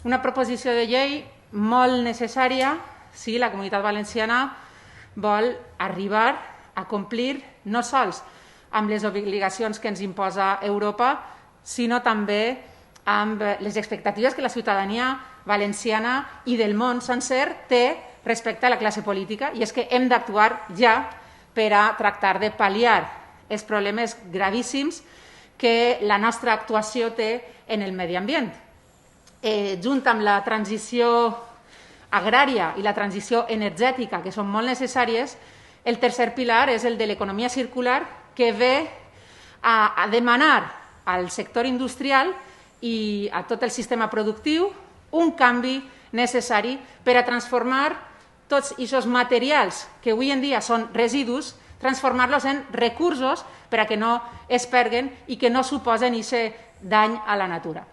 Una proposició de llei molt necessària si la Comunitat Valenciana vol arribar a complir no sols amb les obligacions que ens imposa Europa, sinó també amb les expectatives que la ciutadania valenciana i del món sencer té respecte a la classe política, i és que hem d'actuar ja per a tractar de pal·liar els problemes gravíssims que la nostra actuació té en el medi ambient. Junt amb la transició agrària i la transició energètica, que són molt necessàries, el tercer pilar és el de l'economia circular, que ve a demanar al sector industrial i a tot el sistema productiu un canvi necessari per a transformar tots aquests materials que avui en dia són residus, transformar-los en recursos per a que no es perden i que no suposen aquest dany a la natura.